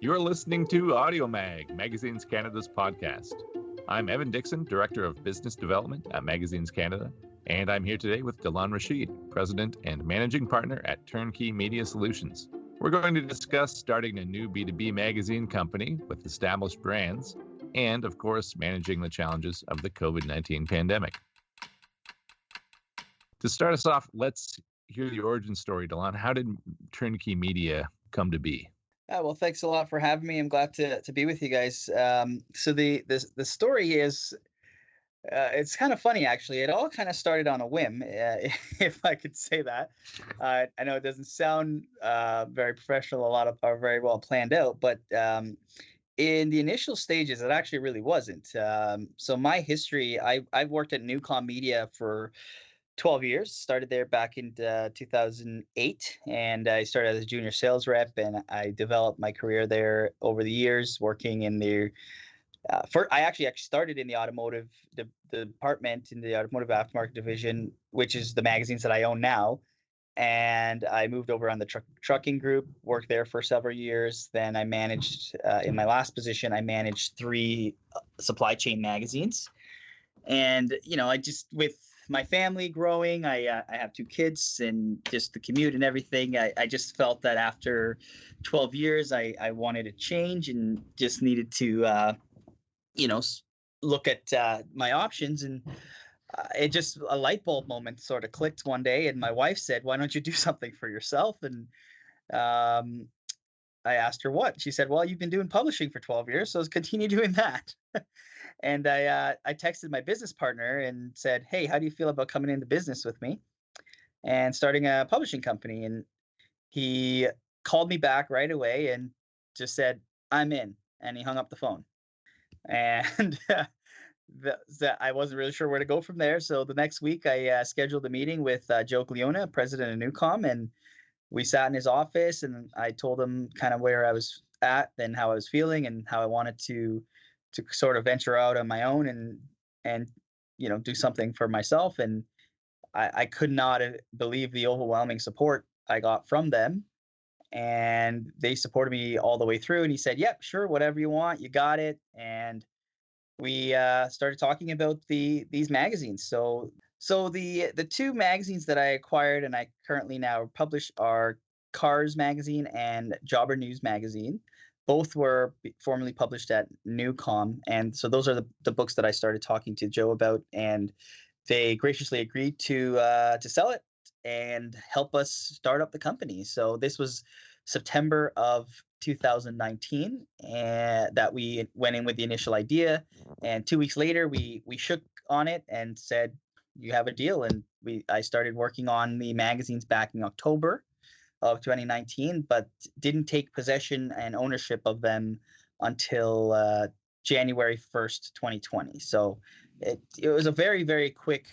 You're listening to AudioMag, Magazines Canada's podcast. I'm Evan Dickson, Director of Business Development at Magazines Canada, and I'm here today with Delon Rashid, President and Managing Partner at Turnkey Media Solutions. We're going to discuss starting a new B2B magazine company with established brands and, of course, managing the challenges of the COVID-19 pandemic. To start us off, let's hear the origin story, Delon. How did Turnkey Media come to be? Well, thanks a lot for having me. I'm glad to be with you guys. So the story is, it's kind of funny, actually. It all kind of started on a whim, if I could say that. I know it doesn't sound very professional, or very well planned out, but in the initial stages, it actually really wasn't. So my history, I've worked at Newcom Media for 12 years, started there back in 2008, and I started as a junior sales rep, and I developed my career there over the years, working in the I actually started in the automotive department, in the automotive aftermarket division, which is the magazines that I own now. And I moved over on the trucking group, worked there for several years. Then I managed, in my last position, I managed 3 supply chain magazines. And, I just, with my family growing, I have 2 kids, and just the commute and everything, I just felt that after 12 years, I wanted to change and just needed to, look at my options. And it just, a light bulb moment sort of clicked one day, and my wife said, "Why don't you do something for yourself?" And I asked her what. She said, "Well, you've been doing publishing for 12 years, so let's continue doing that." And I texted my business partner and said, "Hey, how do you feel about coming into business with me and starting a publishing company?" And he called me back right away and just said, "I'm in." And he hung up the phone. And I wasn't really sure where to go from there. So the next week, I scheduled a meeting with Joe Gliona, president of Newcom, and we sat in his office, and I told him kind of where I was at and how I was feeling and how I wanted to sort of venture out on my own and do something for myself. And I could not believe the overwhelming support I got from them. And they supported me all the way through. And he said, "Yep, sure, whatever you want, you got it." And we started talking about these magazines. So the 2 magazines that I acquired and I currently now publish are Cars Magazine and Jobber News Magazine. Both were formerly published at Newcom, and so those are the books that I started talking to Joe about, and they graciously agreed to sell it and help us start up the company. So this was September of 2019, and that we went in with the initial idea, and 2 weeks later we shook on it and said, "You have a deal." And I started working on the magazines back in October of 2019, but didn't take possession and ownership of them until January 1st, 2020. So it was a very, very quick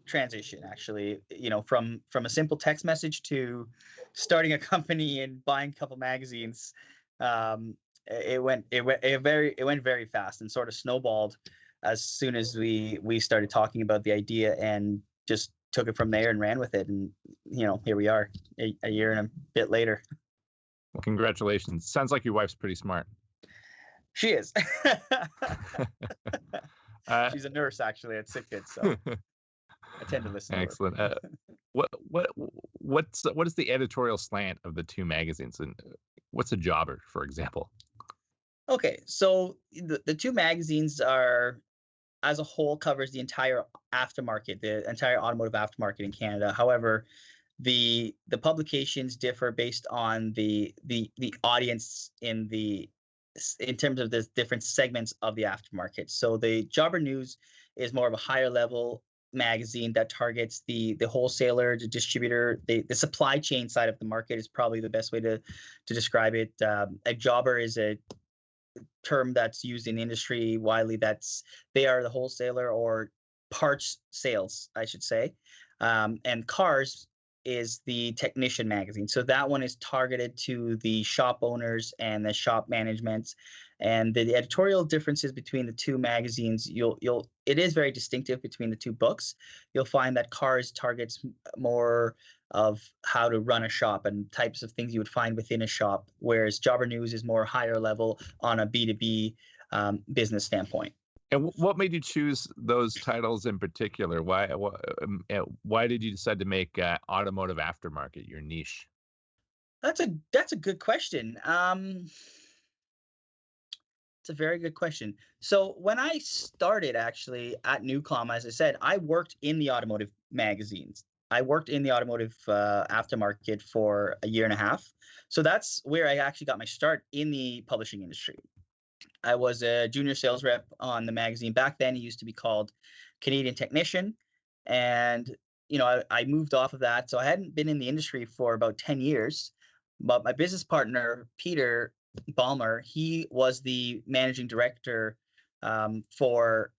transition, actually, from a simple text message to starting a company and buying a couple magazines. It went very fast and sort of snowballed as soon as we started talking about the idea, and just took it from there and ran with it. And, here we are a year and a bit later. Well, congratulations. Sounds like your wife's pretty smart. She is. She's a nurse, actually, at Sick Kids, so I tend to listen. Excellent. What is the editorial slant of the 2 magazines, and what's a jobber, for example? Okay, so the 2 magazines are, as a whole, covers the entire aftermarket, the entire automotive aftermarket in Canada. However, the publications differ based on the audience in terms of the different segments of the aftermarket. So the Jobber News is more of a higher level magazine that targets the wholesaler, the distributor, the supply chain side of the market is probably the best way to describe it. A jobber is a term that's used in industry widely. They are the wholesaler or parts sales, I should say. And Cars is the technician magazine. So that one is targeted to the shop owners and the shop management. And the editorial differences between the 2 magazines, it is very distinctive between the 2 books. You'll find that Cars targets more of how to run a shop and types of things you would find within a shop, whereas Jobber News is more higher level on a B2B business standpoint. And what made you choose those titles in particular? Why did you decide to make automotive aftermarket your niche? That's a good question. It's a very good question. So when I started actually at Newcom, as I said, I worked in the automotive magazines. I worked in the automotive aftermarket for a year and a half. So that's where I actually got my start in the publishing industry. I was a junior sales rep on the magazine. Back then, it used to be called Canadian Technician. And, I moved off of that. So I hadn't been in the industry for about 10 years. But my business partner, Peter Balmer, he was the managing director for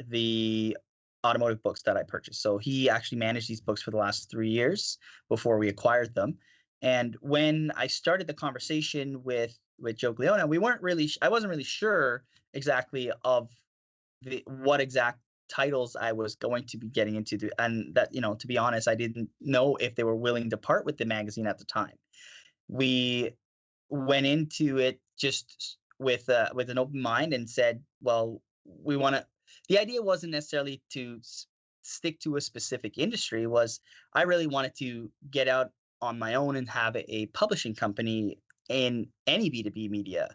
the automotive books that I purchased. So he actually managed these books for the last 3 years before we acquired them. And when I started the conversation with Joe Gliona, I wasn't really sure exactly of what exact titles I was going to be getting into, and that, to be honest, I didn't know if they were willing to part with the magazine at the time. We went into it just with an open mind and said, well, we want to. The idea wasn't necessarily to stick to a specific industry. Was I really wanted to get out on my own and have a publishing company in any B2B media.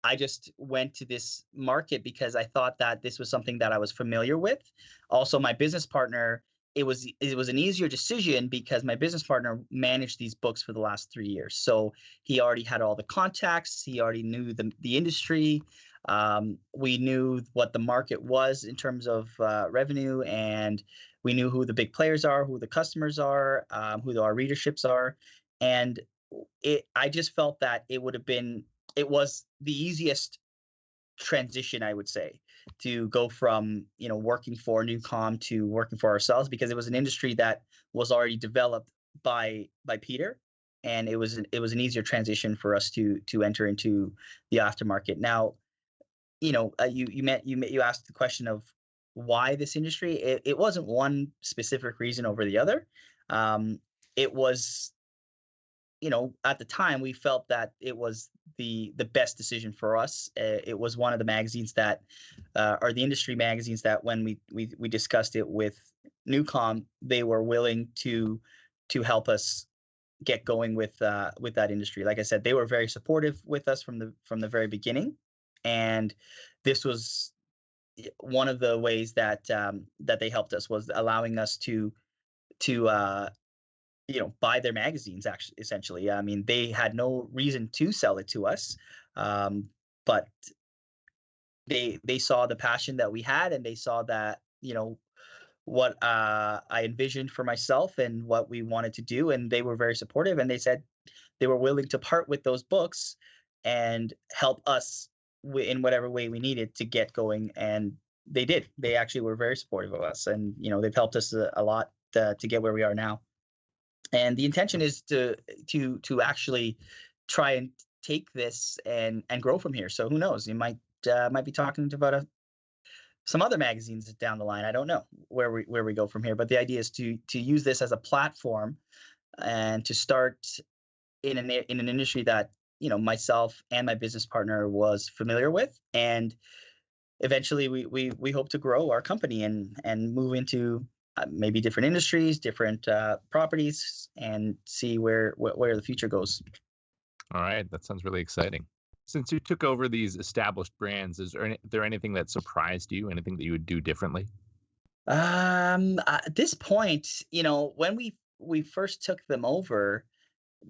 I just went to this market because I thought that this was something that I was familiar with. Also, my business partner, it was an easier decision because my business partner managed these books for the last 3 years. So he already had all the contacts. He already knew the industry. We knew what the market was in terms of revenue, and we knew who the big players are, who the customers are, who our readerships are. And I just felt that it was the easiest transition, I would say, to go from working for Newcom to working for ourselves, because it was an industry that was already developed by Peter, and it was an easier transition for us to enter into the aftermarket. Now, you asked the question of why this industry. It wasn't one specific reason over the other. It was, at the time we felt that it was the best decision for us. It was one of the magazines that are the industry magazines that when we discussed it with Newcom, they were willing to help us get going with that industry. Like I said, they were very supportive with us from the very beginning, and this was one of the ways that they helped us, was allowing us to buy their magazines. Actually, essentially, I mean, they had no reason to sell it to us, but they saw the passion that we had, and they saw that what I envisioned for myself and what we wanted to do, and they were very supportive, and they said they were willing to part with those books and help us in whatever way we needed to get going. And they did. They actually were very supportive of us, and they've helped us a lot to get where we are now. And the intention is to actually try and take this and grow from here. So who knows? You might be talking about some other magazines down the line. I don't know where we go from here, but the idea is to use this as a platform and to start in an industry that myself and my business partner was familiar with, and eventually we hope to grow our company and move into maybe different industries, different properties, and see where the future goes. All right, that sounds really exciting. Since you took over these established brands, is there anything that surprised you? Anything that you would do differently? At this point, when we first took them over,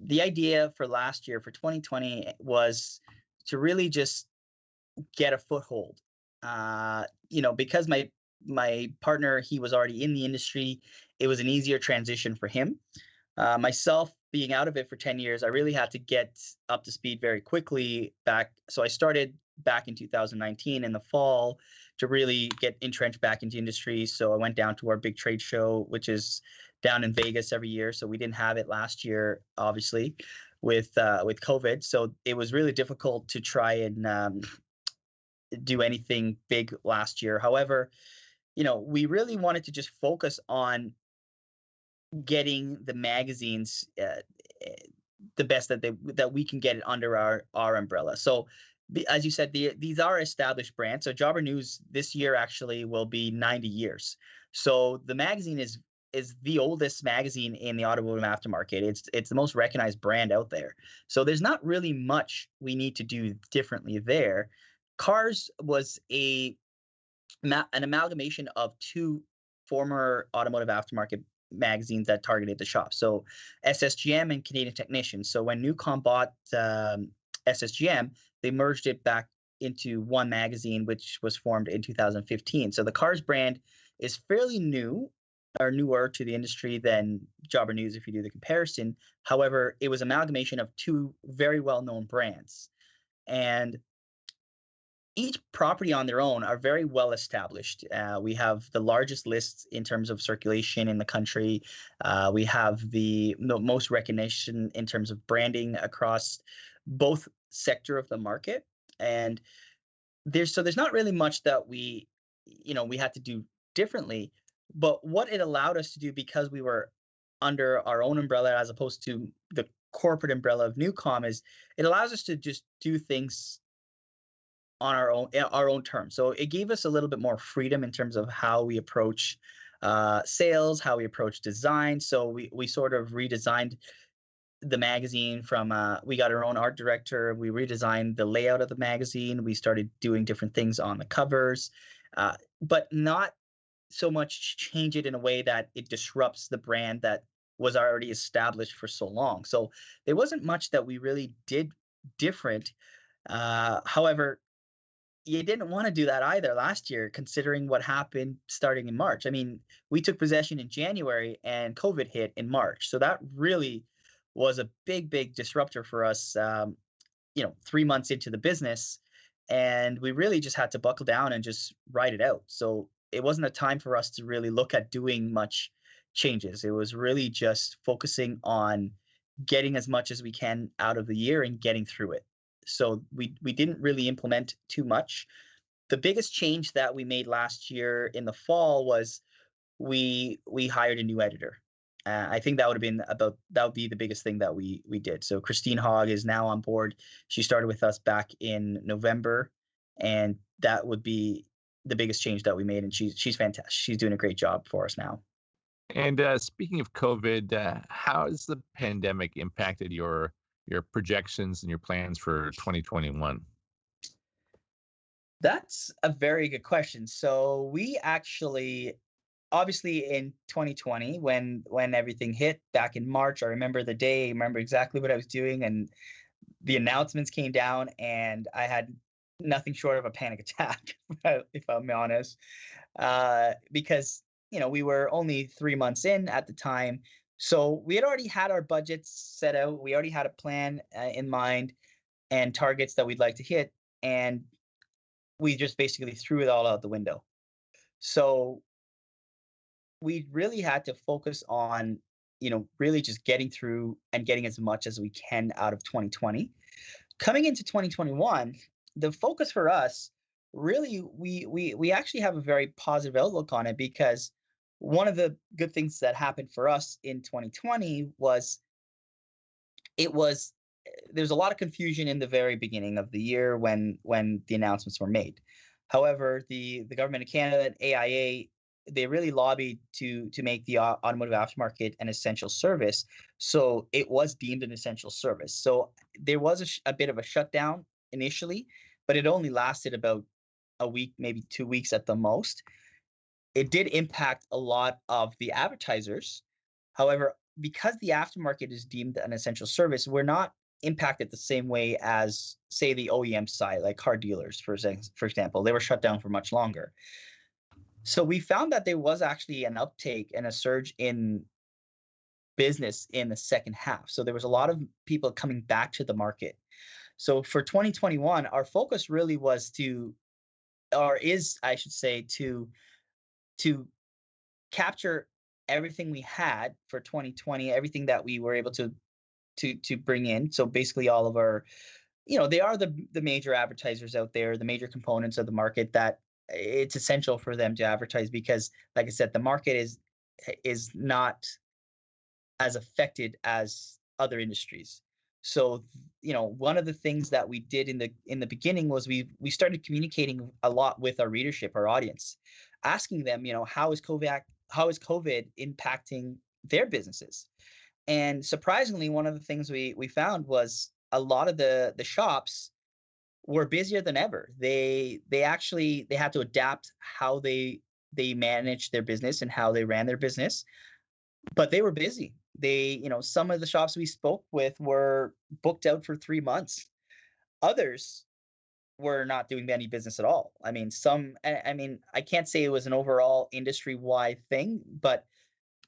the idea for last year, for 2020, was to really just get a foothold. Because my partner, he was already in the industry, it was an easier transition for him. Myself, being out of it for 10 years, I really had to get up to speed very quickly back. So I started back in 2019 in the fall to really get entrenched back into industry. So I went down to our big trade show, which is down in Vegas every year. So we didn't have it last year, obviously, with COVID. So it was really difficult to try and do anything big last year. However, we really wanted to just focus on getting the magazines the best that we can get it under our umbrella. So as you said, these are established brands. So Jobber News this year actually will be 90 years. So the magazine is the oldest magazine in the automotive aftermarket. It's the most recognized brand out there. So there's not really much we need to do differently there. Cars was an amalgamation of two former automotive aftermarket magazines that targeted the shop. So SSGM and Canadian Technician. So when Newcom bought SSGM, they merged it back into one magazine, which was formed in 2015. So the Cars brand is fairly new, or newer to the industry than Jobber News if you do the comparison. However, it was amalgamation of two very well-known brands. And each property on their own are very well established. We have the largest lists in terms of circulation in the country. We have the most recognition in terms of branding across both sector of the market. And there's not really much that we had to do differently. But what it allowed us to do, because we were under our own umbrella as opposed to the corporate umbrella of Newcom, is it allows us to just do things on our own terms. So it gave us a little bit more freedom in terms of how we approach sales, how we approach design. So we sort of redesigned the magazine from we got our own art director. We redesigned the layout of the magazine. We started doing different things on the covers, but not so much change it in a way that it disrupts the brand that was already established for so long. So there wasn't much that we really did different. However, you didn't want to do that either last year, considering what happened starting in March. I mean, we took possession in January and COVID hit in March. So that really was a big disruptor for us, 3 months into the business. And we really just had to buckle down and just ride it out. So it wasn't a time for us to really look at doing much changes. It was really just focusing on getting as much as we can out of the year and getting through it. So we didn't really implement too much. The biggest change that we made last year in the fall was we hired a new editor. I think that would be the biggest thing that we did. So Christine Hogg is now on board. She started with us back in November, and that would be the biggest change that we made. And she's fantastic. She's doing a great job for us now. And speaking of COVID, how has the pandemic impacted your projections and your plans for 2021? That's a very good question. So we actually, obviously in 2020, when everything hit back in March, I remember the day, I remember exactly what I was doing, and the announcements came down, and I had nothing short of a panic attack, if I'm honest, because we were only 3 months in at the time. So we had already had our budgets set out. We already had a plan in mind and targets that we'd like to hit, and we just basically threw it all out the window. So we really had to focus on, really just getting through and getting as much as we can out of 2020. Coming into 2021, the focus for us, really, we actually have a very positive outlook on it, because one of the good things that happened for us in 2020 was there's a lot of confusion in the very beginning of the year when the announcements were made. However, the government of Canada and AIA, they really lobbied to make the automotive aftermarket an essential service. So it was deemed an essential service. So there was a bit of a shutdown initially, but it only lasted about a week, maybe 2 weeks at the most. It did impact a lot of the advertisers. However, because the aftermarket is deemed an essential service, we're not impacted the same way as, say, the OEM side, like car dealers, for example. They were shut down for much longer. So we found that there was actually an uptake and a surge in business in the second half. So there was a lot of people coming back to the market. So for 2021, our focus really was I should say, to capture everything we had for 2020, everything that we were able to bring in. So basically all of our, they are the major advertisers out there, the major components of the market that it's essential for them to advertise, because like I said, the market is not as affected as other industries. So, one of the things that we did in the beginning was we started communicating a lot with our readership, our audience, asking them, how is COVID impacting their businesses? And surprisingly, one of the things we found was a lot of the shops were busier than ever. They had to adapt how they managed their business and how they ran their business, but they were busy. Some of the shops we spoke with were booked out for 3 months. Others were not doing any business at all. I can't say it was an overall industry wide thing, but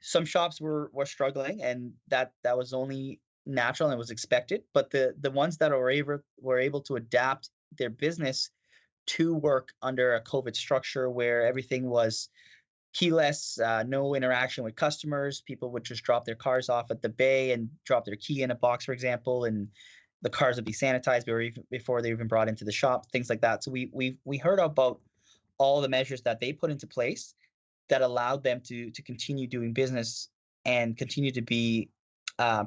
some shops were struggling, and that was only natural and it was expected. But the ones that were able to adapt their business to work under a COVID structure where everything was keyless, no interaction with customers. People would just drop their cars off at the bay and drop their key in a box, for example, and the cars would be sanitized before they even brought into the shop, things like that. So we heard about all the measures that they put into place that allowed them to continue doing business and continue to be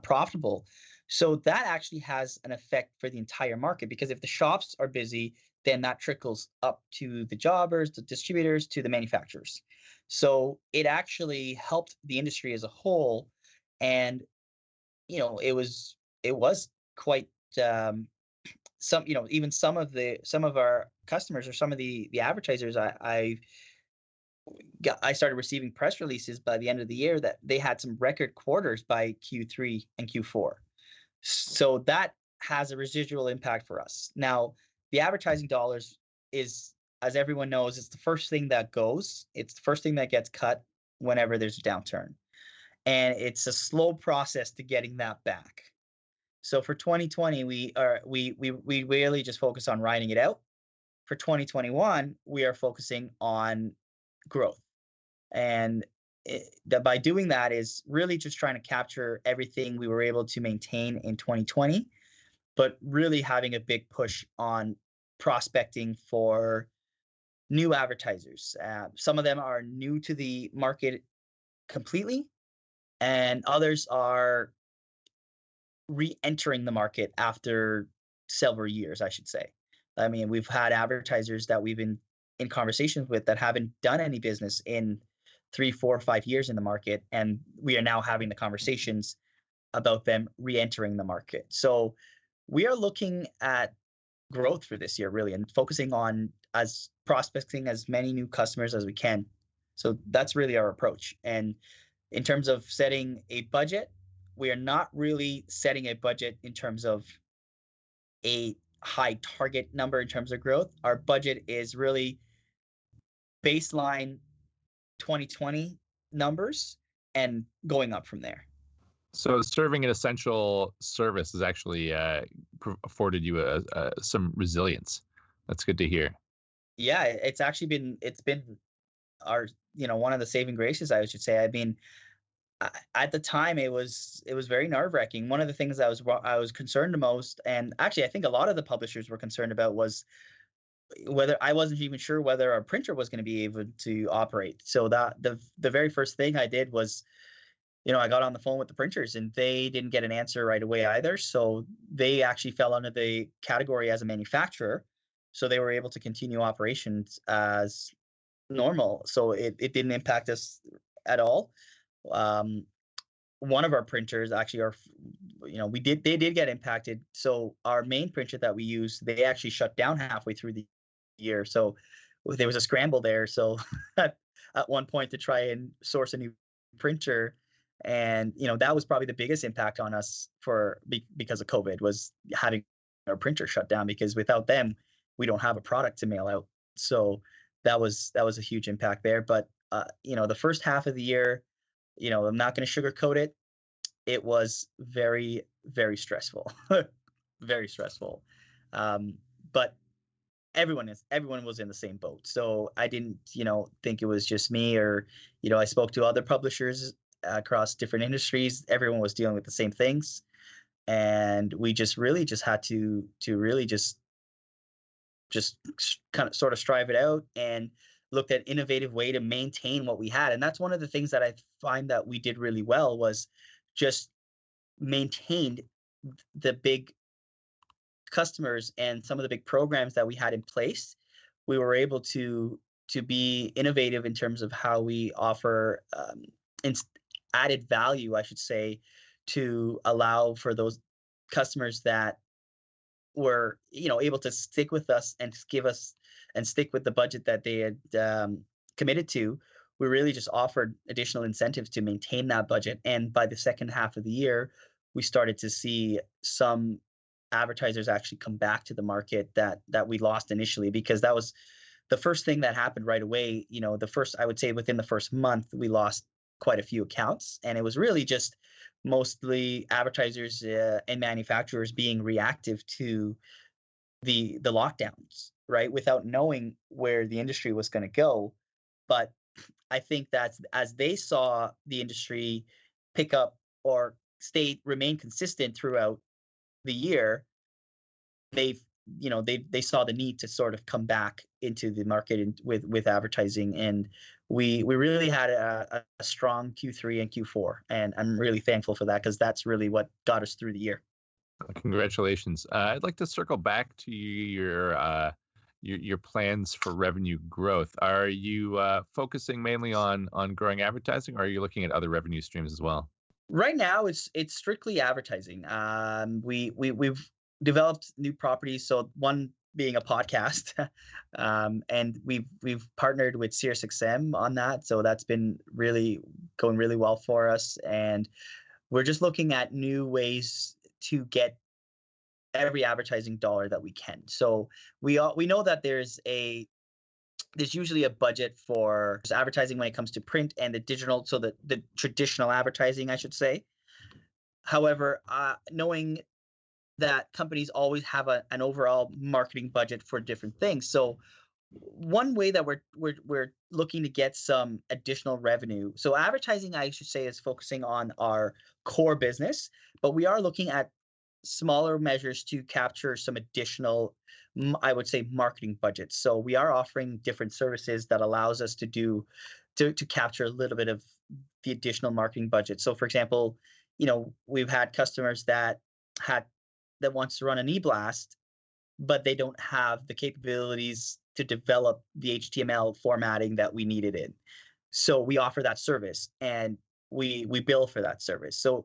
profitable. So that actually has an effect for the entire market, because if the shops are busy, then that trickles up to the jobbers, the distributors, to the manufacturers. So it actually helped the industry as a whole, and it was quite even some of our customers, or some of the advertisers I started receiving press releases by the end of the year that they had some record quarters by Q3 and Q4. So that has a residual impact for us. Now, the advertising dollars is, as everyone knows, it's the first thing that goes. It's the first thing that gets cut whenever there's a downturn. And it's a slow process to getting that back. So for 2020, we really just focus on riding it out. For 2021, we are focusing on growth. And by doing that is really just trying to capture everything we were able to maintain in 2020, but really having a big push on prospecting for new advertisers. Some of them are new to the market completely, and others are re-entering the market after several years, I should say. We've had advertisers that we've been in conversations with that haven't done any business in 3, 4, 5 years in the market, and we are now having the conversations about them re-entering the market. So we are looking at growth for this year, really, and focusing on as prospecting as many new customers as we can. So that's really our approach. And in terms of setting a budget, we are not really setting a budget in terms of a high target number in terms of growth. Our budget is really baseline 2020 numbers and going up from there. So serving an essential service has actually afforded you some resilience. That's good to hear. Yeah, it's been our, one of the saving graces, I should say. At the time, it was very nerve-wracking. One of the things I was concerned the most, and actually I think a lot of the publishers were concerned about, was whether I wasn't even sure whether our printer was going to be able to operate. So that the very first thing I did was, I got on the phone with the printers, and they didn't get an answer right away either. So they actually fell under the category as a manufacturer. So they were able to continue operations as normal. So it didn't impact us at all. One of our printers actually they did get impacted. So our main printer that we use, they actually shut down halfway through the year. So there was a scramble there. So at one point to try and source a new printer, and that was probably the biggest impact on us because of COVID, was having our printer shut down, because without them, we don't have a product to mail out. So that was a huge impact there. But the first half of the year, I'm not going to sugarcoat it. It was very, very stressful, very stressful. But everyone was in the same boat. So I didn't, think it was just me, or, I spoke to other publishers across different industries. Everyone was dealing with the same things. And we just really just had to really just kind of sort of strive it out, and looked at innovative way to maintain what we had. And that's one of the things that I find that we did really well, was just maintained the big customers and some of the big programs that we had in place. We were able to be innovative in terms of how we offer added value, I should say, to allow for those customers that were able to stick with us and give us and stick with the budget that they had committed to. We really just offered additional incentives to maintain that budget, and by the second half of the year we started to see some advertisers actually come back to the market that we lost initially, because that was the first thing that happened right away. The first, I would say, within the first month we lost quite a few accounts, and it was really just mostly advertisers and manufacturers being reactive to the lockdowns, right, without knowing where the industry was going to go. But I think that as they saw the industry pick up or remain consistent throughout the year, they've they saw the need to sort of come back into the market with advertising, and we really had a strong Q3 and Q4, and I'm really thankful for that, because that's really what got us through the year. Congratulations. I'd like to circle back to your plans for revenue growth. Are you focusing mainly on growing advertising, or are you looking at other revenue streams as well? Right now, it's strictly advertising. We've developed new properties. So one being a podcast, and we've partnered with SiriusXM on that. So that's been really going really well for us, and we're just looking at new ways to get every advertising dollar that we can. So we know that there's usually a budget for advertising when it comes to print and the digital, so the traditional advertising, I should say. However, knowing that companies always have an overall marketing budget for different things. So one way that we're looking to get some additional revenue. So advertising, I should say, is focusing on our core business, but we are looking at smaller measures to capture some additional, I would say, marketing budgets. So we are offering different services that allows us to capture a little bit of the additional marketing budget. So for example, we've had customers that wants to run an e-blast, but they don't have the capabilities to develop the HTML formatting that we needed in. So we offer that service, and we bill for that service. So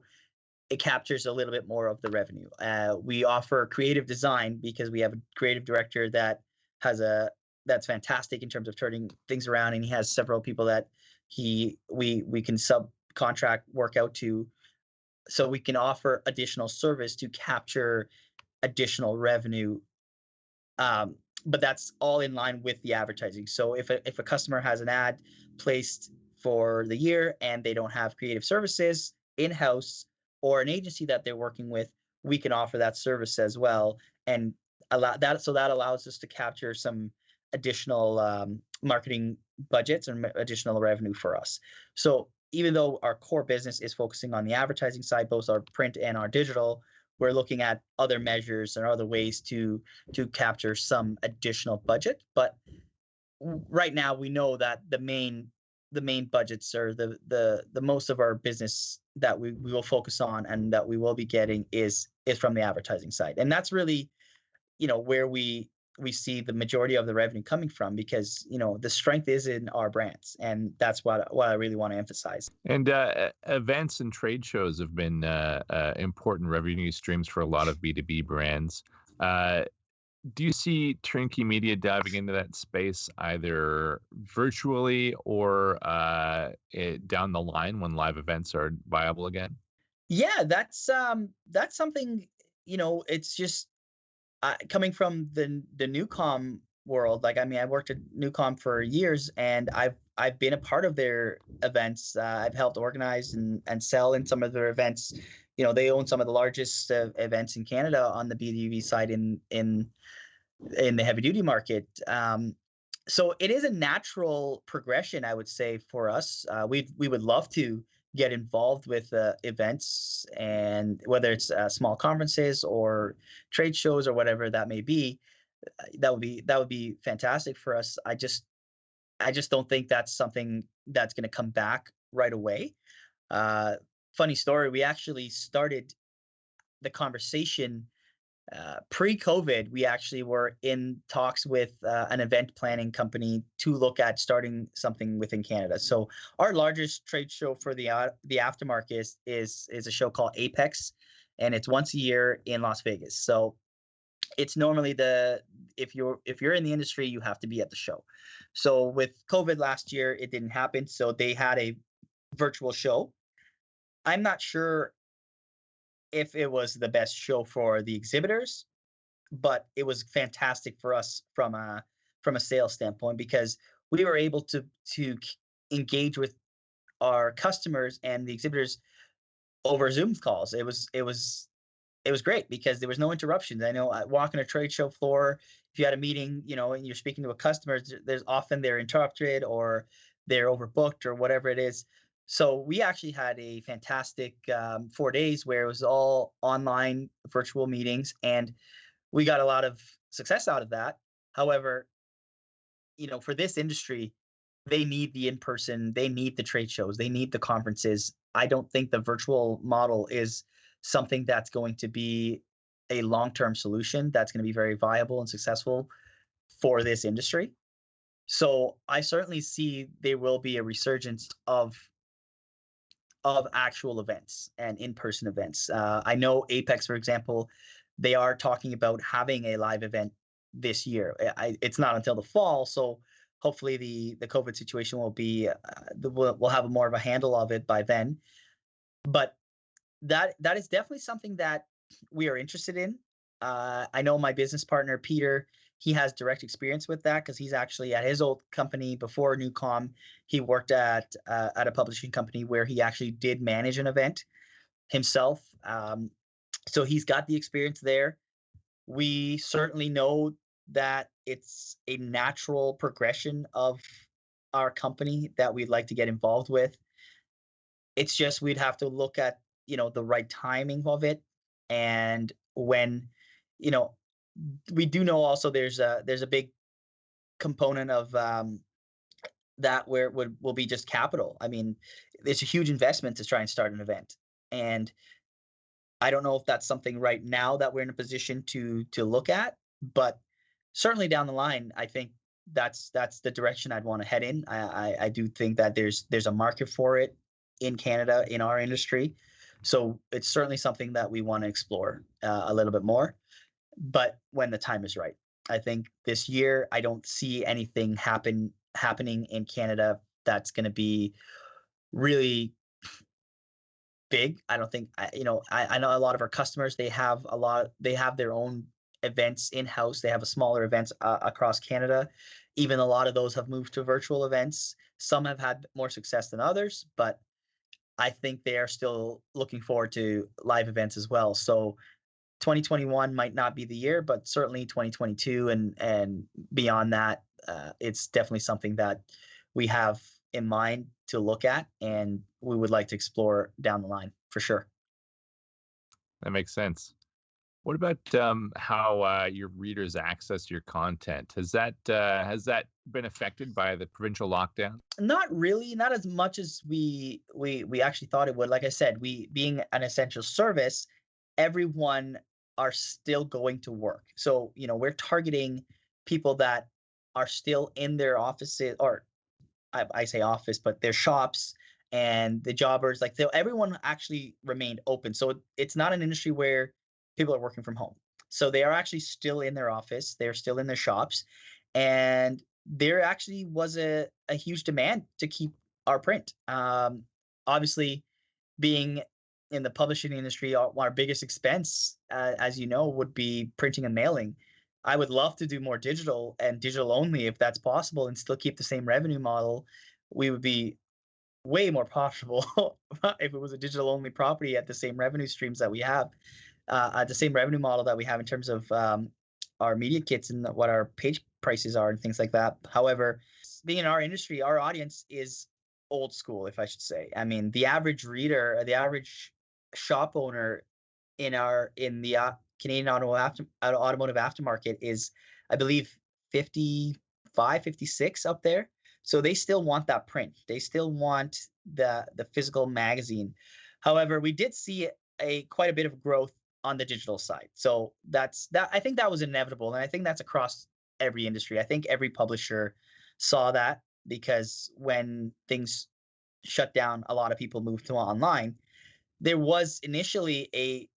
it captures a little bit more of the revenue. We offer creative design because we have a creative director that's fantastic in terms of turning things around, and he has several people that we can subcontract work out to, so we can offer additional service to capture additional revenue. But that's all in line with the advertising. So if a customer has an ad placed for the year and they don't have creative services in-house or an agency that they're working with, we can offer that service as well, and that allows us to capture some additional marketing budgets and additional revenue for us. So even though our core business is focusing on the advertising side, both our print and our digital, we're looking at other measures and other ways to capture some additional budget. But right now, we know that the main budgets, or the most of our business that we will focus on and that we will be getting is from the advertising side, and that's really where we see the majority of the revenue coming from, because the strength is in our brands, and that's what I really want to emphasize. And events and trade shows have been important revenue streams for a lot of B2B brands. Do you see Turnkey Media diving into that space either virtually or down the line when live events are viable again? Yeah, that's something. It's just coming from the Newcom world. Like, I mean, I worked at Newcom for years, and I've been a part of their events. I've helped organize and sell in some of their events. They own some of the largest events in Canada on the B2B side in the heavy duty market. So it is a natural progression, I would say, for us. We would love to get involved with events, and whether it's small conferences or trade shows or whatever that may be, that would be fantastic for us. I just don't think that's something that's going to come back right away. funny story. We actually started the conversation pre-COVID. We actually were in talks with an event planning company to look at starting something within Canada. So our largest trade show for the aftermarket is a show called Apex, and it's once a year in Las Vegas. So it's normally if you're in the industry, you have to be at the show. So with COVID last year, it didn't happen. So they had a virtual show. I'm not sure if it was the best show for the exhibitors, but it was fantastic for us from a sales standpoint, because we were able to engage with our customers and the exhibitors over Zoom calls. It was great because there was no interruptions. I know walking a trade show floor, if you had a meeting, and you're speaking to a customer, there's often they're interrupted or they're overbooked or whatever it is. So we actually had a fantastic 4 days where it was all online virtual meetings, and we got a lot of success out of that. However, for this industry, they need the in-person, they need the trade shows, they need the conferences. I don't think the virtual model is something that's going to be a long-term solution that's going to be very viable and successful for this industry. So I certainly see there will be a resurgence of actual events and in-person events. I know Apex, for example, they are talking about having a live event this year. It's not until the fall, so hopefully the COVID situation will be we'll have more of a handle of it by then. But that is definitely something that we are interested in. I know my business partner Peter, he has direct experience with that because he's actually at his old company before Newcom. He worked at a publishing company where he actually did manage an event himself. So he's got the experience there. We certainly know that it's a natural progression of our company that we'd like to get involved with. It's just we'd have to look at, the right timing of it. And when, you know, we do know also there's a big component of that where it will be just capital. I mean, it's a huge investment to try and start an event. And I don't know if that's something right now that we're in a position to look at, but certainly down the line, I think that's the direction I'd want to head in. I do think that there's a market for it in Canada in our industry, so it's certainly something that we want to explore a little bit more. But when the time is right, I think this year I don't see anything happening in Canada that's going to be really big. I don't think I know a lot of our customers, they have their own events in-house. They have a smaller events across Canada. Even a lot of those have moved to virtual events. Some have had more success than others, but I think they are still looking forward to live events as well. So 2021 might not be the year, but certainly 2022 and beyond that, it's definitely something that we have in mind to look at, and we would like to explore down the line for sure. That makes sense. What about how your readers access your content? Has that been affected by the provincial lockdown? Not really, not as much as we actually thought it would. Like I said, we being an essential service, everyone are still going to work. So, we're targeting people that are still in their offices, or I say office, but their shops and the jobbers. Like everyone actually remained open. So it's not an industry where people are working from home. So they are actually still in their office. They're still in their shops, and there actually was a huge demand to keep our print. Obviously, being in the publishing industry, our biggest expense, as you know, would be printing and mailing. I would love to do more digital and digital only if that's possible and still keep the same revenue model. We would be way more profitable if it was a digital only property at the same revenue streams that we have, at the same revenue model that we have in terms of our media kits and what our page prices are and things like that. However, being in our industry, our audience is old school, if I should say. I mean, the average reader, the average shop owner in the Canadian automotive aftermarket is, I believe, 55, 56 up there. So they still want that print. They still want the physical magazine. However, we did see quite a bit of growth on the digital side. So that I think that was inevitable, and I think that's across every industry. I think every publisher saw that because when things shut down, a lot of people moved to online. There was initially a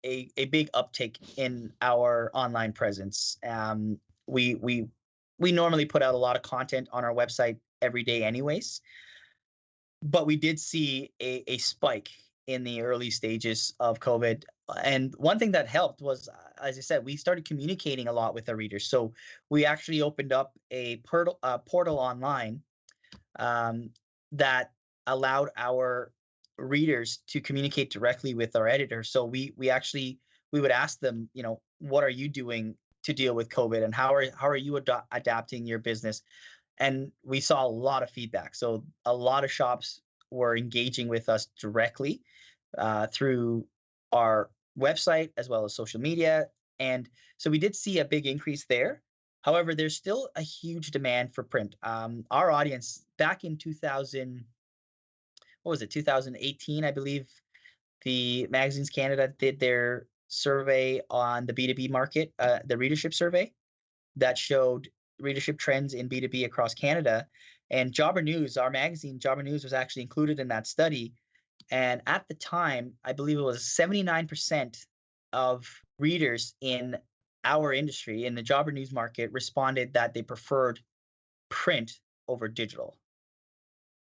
big uptick in our online presence. We normally put out a lot of content on our website every day, anyways, but we did see a spike in the early stages of COVID. And one thing that helped was, as I said, we started communicating a lot with our readers. So we actually opened up a portal online that allowed our readers to communicate directly with our editor. So we would ask them, what are you doing to deal with COVID, and how are you adapting your business? And we saw a lot of feedback. So a lot of shops were engaging with us directly through our website as well as social media. And so we did see a big increase there. However, there's still a huge demand for print. Our audience back in 2018, I believe, the Magazines Canada did their survey on the B2B market, the readership survey that showed readership trends in B2B across Canada. And Jobber News, our magazine, Jobber News, was actually included in that study. And at the time, I believe it was 79% of readers in our industry, in the Jobber News market, responded that they preferred print over digital.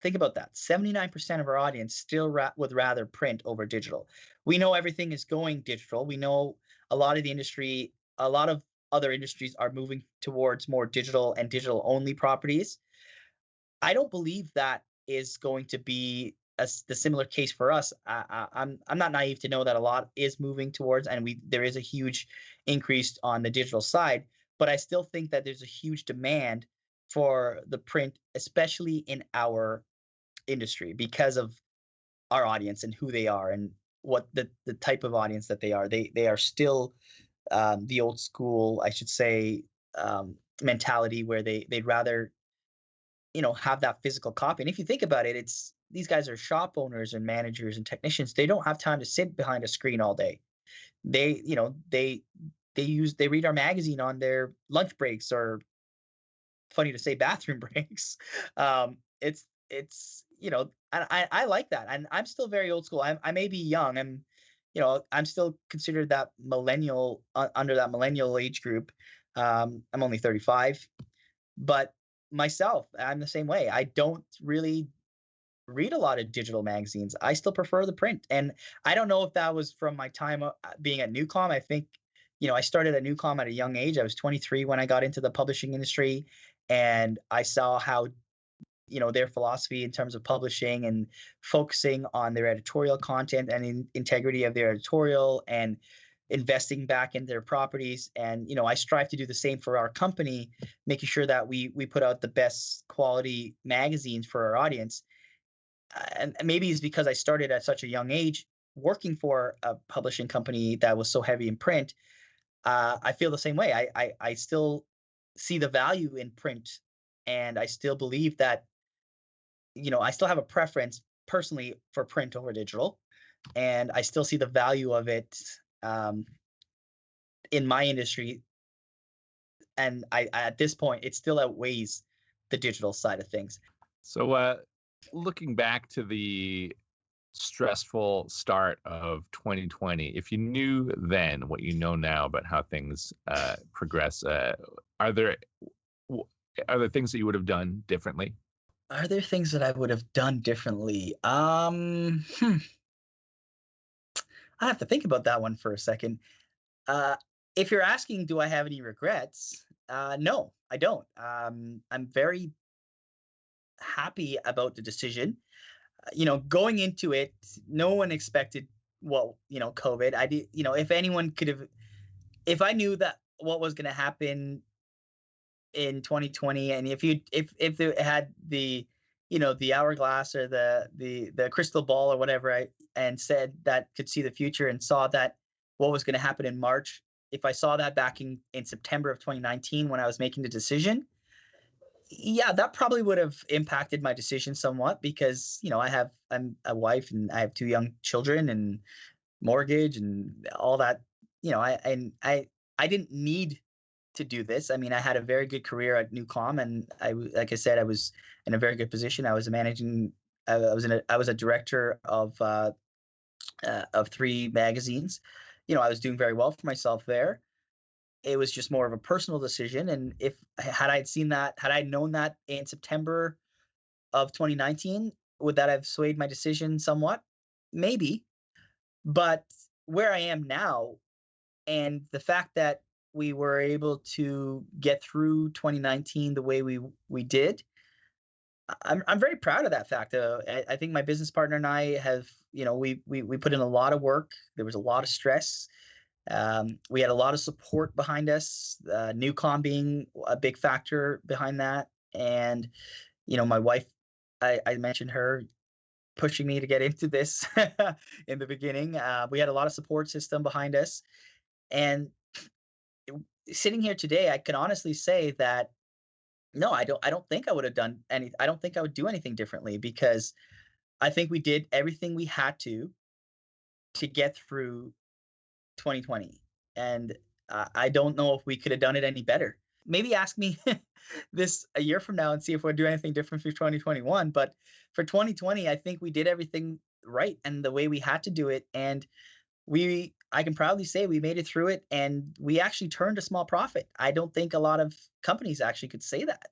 Think about that. 79% of our audience still would rather print over digital. We know everything is going digital. We know a lot of other industries are moving towards more digital and digital only properties. I don't believe that is going to be the similar case for us. I'm not naive to know that a lot is moving towards, and there is a huge increase on the digital side, but I still think that there's a huge demand for the print, especially in our industry, because of our audience and who they are and what the type of audience that they are. They are still the old school, I should say, mentality where they'd rather have that physical copy. And if you think about it, these guys are shop owners and managers and technicians. They don't have time to sit behind a screen all day. They read our magazine on their lunch breaks, or, funny to say, bathroom breaks. It's I like that, and I'm still very old school. I may be young. I'm still considered that millennial, under that millennial age group. I'm only 35, but myself, I'm the same way. I don't really read a lot of digital magazines. I still prefer the print, and I don't know if that was from my time being at Newcom. I think, I started at Newcom at a young age. I was 23 when I got into the publishing industry, and I saw how their philosophy in terms of publishing and focusing on their editorial content and integrity of their editorial and investing back in their properties. And I strive to do the same for our company, making sure that we put out the best quality magazines for our audience. And maybe it's because I started at such a young age working for a publishing company that was so heavy in print. I feel the same way. I still see the value in print, and I still believe that I still have a preference personally for print over digital, and I still see the value of it in my industry. And I at this point, it still outweighs the digital side of things. So looking back to the stressful start of 2020, if you knew then what you know now about how things progress, are there things that you would have done differently? Are there things that I would have done differently? I have to think about that one for a second. If you're asking, do I have any regrets? No, I don't. I'm very happy about the decision. Going into it, no one expected COVID. I did, if anyone could have, if I knew that what was going to happen in 2020, and if it had the the hourglass or the crystal ball or whatever, and said that could see the future and saw that what was going to happen in March, if I saw that back in September of 2019 when I was making the decision, Yeah, that probably would have impacted my decision somewhat because, I'm a wife and I have two young children and mortgage and all that. I didn't need to do this. I mean, I had a very good career at Newcom, and like I said, I was in a very good position. I was a managing, I was a director of three magazines. I was doing very well for myself there. It was just more of a personal decision, and if had I known that in September of 2019, would that have swayed my decision somewhat? Maybe, but where I am now, and the fact that we were able to get through 2019 the way we did, I'm very proud of that fact. I think my business partner and I have, we put in a lot of work. There was a lot of stress. We had a lot of support behind us. Newcom being a big factor behind that, and my wife, I mentioned her pushing me to get into this in the beginning. We had a lot of support system behind us, and sitting here today, I can honestly say that no, I don't think I would have done any. I don't think I would do anything differently because I think we did everything we had to get through 2020, and I don't know if we could have done it any better. Maybe ask me this a year from now and see if we'll do anything different for 2021. But for 2020, I think we did everything right and the way we had to do it, and I can proudly say we made it through it, and we actually turned a small profit. I don't think a lot of companies actually could say that.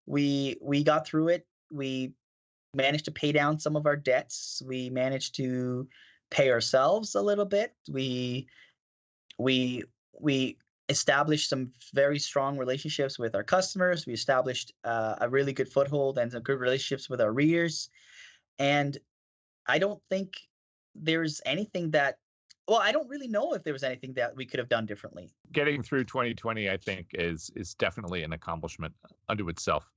We got through it. We managed to pay down some of our debts. We managed to pay ourselves a little bit. We established some very strong relationships with our customers. We established a really good foothold and some good relationships with our readers. And I don't think there's anything that well, I don't really know if there was anything that we could have done differently. Getting through 2020, I think, is definitely an accomplishment unto itself.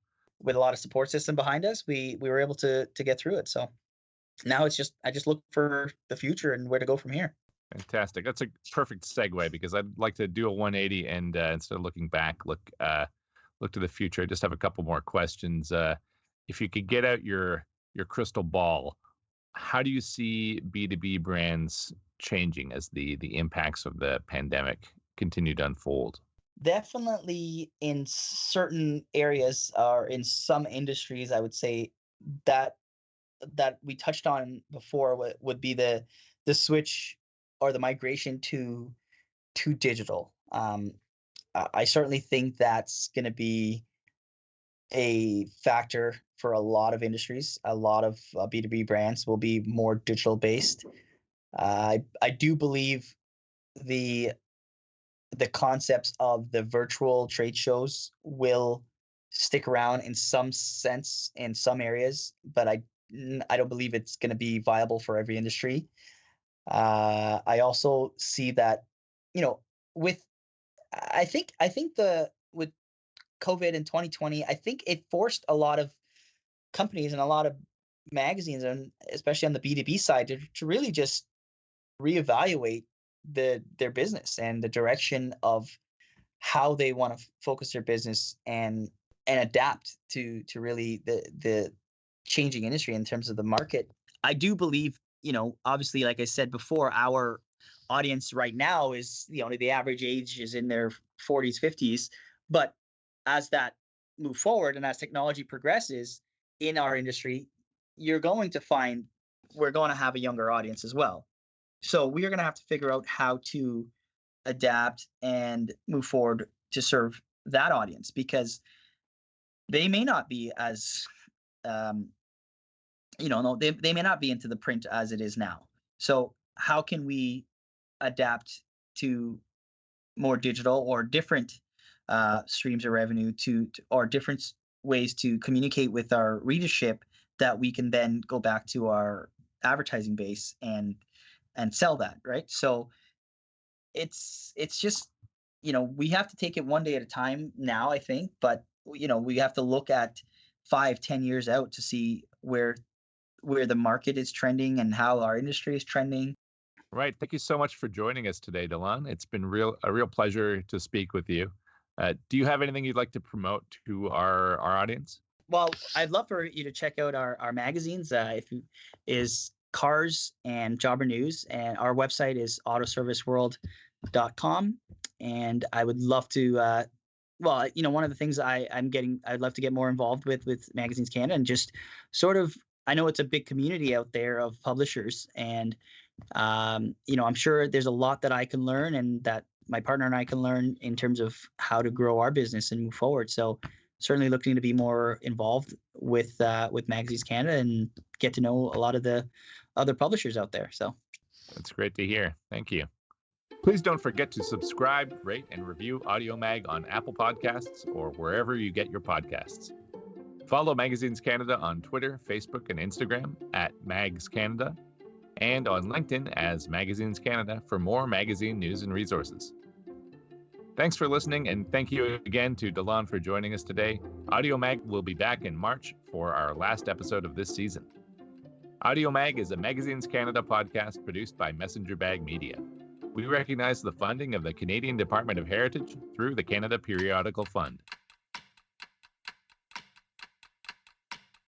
With a lot of support system behind us, we were able to get through it. So now I just look for the future and where to go from here. Fantastic. That's a perfect segue because I'd like to do a 180 and instead of looking back, look to the future. I just have a couple more questions. If you could get out your crystal ball, how do you see B2B brands changing as the impacts of the pandemic continue to unfold? Definitely in certain areas or in some industries, I would say that we touched on before would be the switch or the migration to digital. I certainly think that's going to be a factor for a lot of industries. A lot of B2B brands will be more digital based. I do believe the concepts of the virtual trade shows will stick around in some sense in some areas, but I don't believe it's going to be viable for every industry. I also see that, with I think the with COVID in 2020, I think it forced a lot of companies and a lot of magazines, and especially on the B2B side, to really just reevaluate their business and the direction of how they want to focus their business and adapt to really the changing industry in terms of the market. I do believe, obviously, like I said before, our audience right now is, the average age is in their 40s, 50s. But as that move forward and as technology progresses in our industry, you're going to find we're going to have a younger audience as well. So we are going to have to figure out how to adapt and move forward to serve that audience because they may not be as no, they may not be into the print as it is now. So how can we adapt to more digital or different streams of revenue or different ways to communicate with our readership that we can then go back to our advertising base and sell that, right? So it's just, we have to take it one day at a time now, I think, but we have to look at 5-10 years out to see where the market is trending and how our industry is trending. Right. Thank you so much for joining us today, Delon. It's been a real pleasure to speak with you. Do you have anything you'd like to promote to our audience? Well, I'd love for you to check out our magazines. If you is Cars and Jobber News, and our website is autoserviceworld.com. And I would love to. Well, one of the things I'd love to get more involved with Magazines Canada, and just sort of, I know it's a big community out there of publishers, and I'm sure there's a lot that I can learn, and that my partner and I can learn in terms of how to grow our business and move forward. So certainly looking to be more involved with Magazines Canada and get to know a lot of the other publishers out there. So that's great to hear. Thank you. Please don't forget to subscribe, rate, and review AudioMag on Apple Podcasts or wherever you get your podcasts. Follow Magazines Canada on Twitter, Facebook, and Instagram at Mags Canada, and on LinkedIn as Magazines Canada for more magazine news and resources. Thanks for listening, and thank you again to Delon for joining us today. AudioMag will be back in March for our last episode of this season. AudioMag is a Magazines Canada podcast produced by Messenger Bag Media. We recognize the funding of the Canadian Department of Heritage through the Canada Periodical Fund.